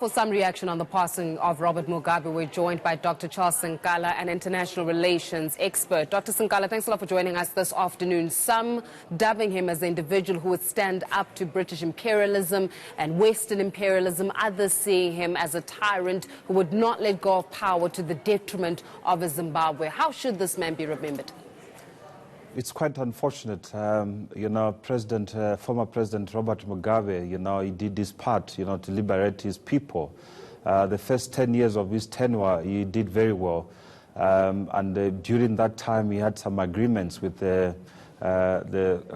For some reaction on the passing of Robert Mugabe, we're joined by Dr. Charles Sinkala, an international relations expert. Dr. Sinkala, thanks a lot for joining us this afternoon. Some dubbing him as the individual who would stand up to British imperialism and Western imperialism. Others seeing him as a tyrant who would not let go of power to the detriment of Zimbabwe. How should this man be remembered? It's quite unfortunate, former President Robert Mugabe, he did his part, to liberate his people. The first 10 years of his tenure, he did very well. During that time, he had some agreements with the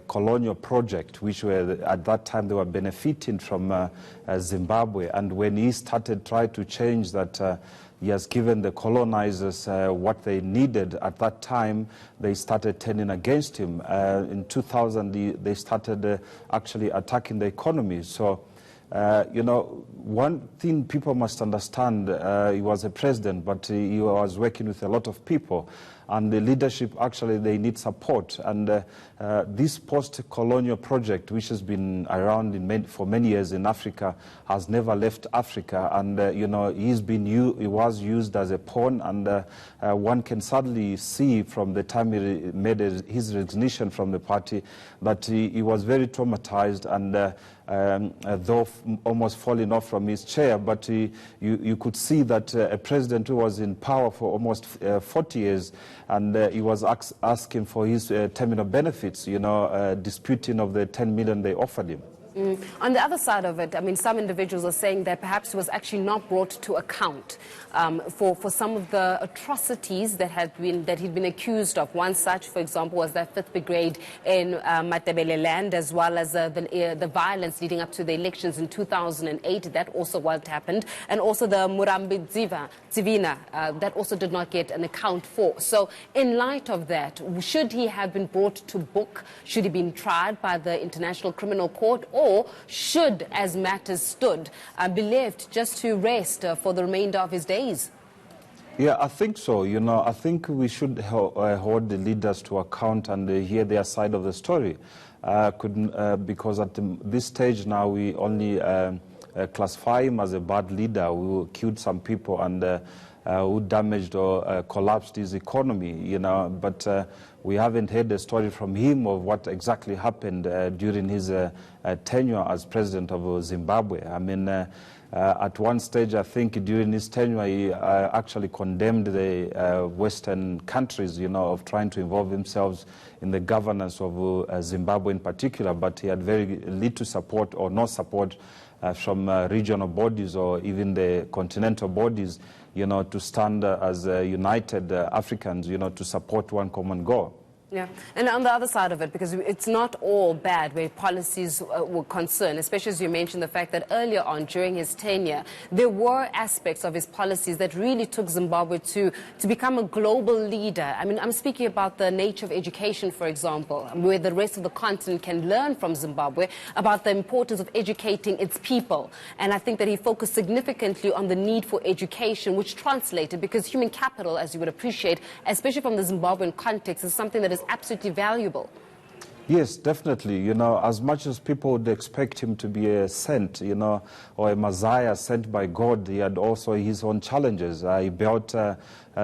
colonial project, which were, at that time, they were benefiting from Zimbabwe. And when he started trying to change that, he has given the colonizers what they needed at that time, they started turning against him. In 2000, they started actually attacking the economy. So, one thing people must understand, he was a president, but he was working with a lot of people. And the leadership, actually, they need support. And this post-colonial project, which has been around for many years in Africa, has never left Africa. And, he was used as a pawn. And one can sadly see from the time he made his resignation from the party that he was very traumatized and though almost falling off from his chair. But you could see that a president who was in power for almost 40 years, and he was asking for his terminal benefits, disputing of the 10 million they offered him. On the other side of it, I mean, some individuals are saying that perhaps he was actually not brought to account for some of the atrocities that he'd been accused of. One such, for example, was that 5th Brigade in Matebele land, as well as the violence leading up to the elections in 2008. That also what happened. And also the Murambi Dzivina, that also did not get an account for. So in light of that, should he have been brought to book? Should he have been tried by the International Criminal Court? Or should, as matters stood, be left just to rest for the remainder of his days? Yeah, I think so. I think we should hold the leaders to account and hear their side of the story. Because at this stage now, we only classify him as a bad leader who killed some people and who damaged or collapsed his economy, but we haven't heard a story from him of what exactly happened during his tenure as president of Zimbabwe. I mean, at one stage, I think during his tenure, he actually condemned the Western countries, of trying to involve themselves in the governance of Zimbabwe in particular, but he had very little support or no support from regional bodies or even the continental bodies, to stand as united Africans, to support one common goal. Yeah, and on the other side of it, because it's not all bad where policies were concerned, especially as you mentioned the fact that earlier on during his tenure, there were aspects of his policies that really took Zimbabwe to become a global leader. I mean, I'm speaking about the nature of education, for example, where the rest of the continent can learn from Zimbabwe about the importance of educating its people. And I think that he focused significantly on the need for education, which translated, because human capital, as you would appreciate, especially from the Zimbabwean context, is something that is absolutely valuable. Yes, definitely. As much as people would expect him to be a saint, or a messiah sent by God, he had also his own challenges. He built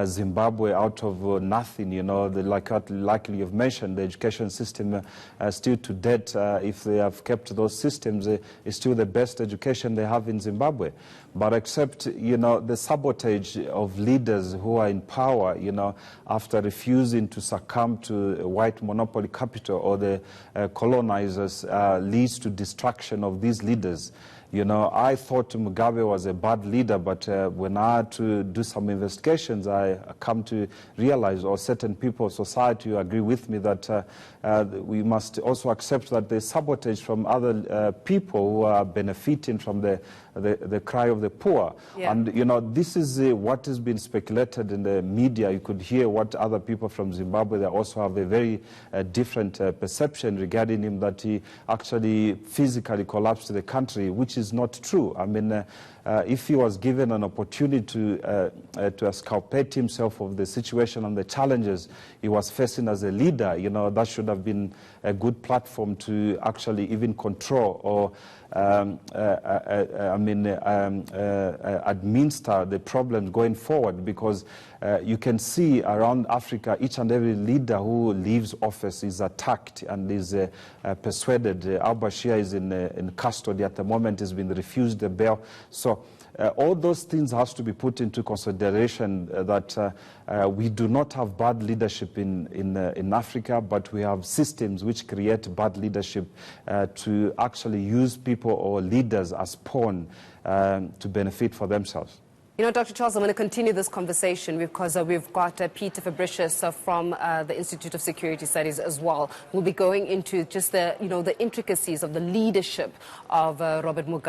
Zimbabwe out of nothing, like you've mentioned, the education system still to date, if they have kept those systems, is still the best education they have in Zimbabwe. But except, the sabotage of leaders who are in power, after refusing to succumb to white monopoly capital or the colonizers, leads to destruction of these leaders. I thought Mugabe was a bad leader, but when I had to do some investigations, I come to realize, or certain people, society, agree with me that we must also accept that there's sabotage from other people who are benefiting from the cry of the poor. Yeah. And, this is what has been speculated in the media. You could hear what other people from Zimbabwe, they also have a very different perception regarding him, that he actually physically collapsed the country, which is not true. I mean, if he was given an opportunity to exculpate himself of the situation and the challenges he was facing as a leader, that should have been a good platform to actually even control or administer the problems going forward, because you can see around Africa, each and every leader who leaves office is attacked and is persuaded. Al-Bashir is in custody at the moment, has been refused a bail. So all those things has to be put into consideration, that we do not have bad leadership in Africa, but we have systems which create bad leadership to actually use people or leaders as pawn to benefit for themselves. Dr. Charles, I'm going to continue this conversation because we've got Peter Fabricius from the Institute of Security Studies as well. We'll be going into just the intricacies of the leadership of Robert Mugabe.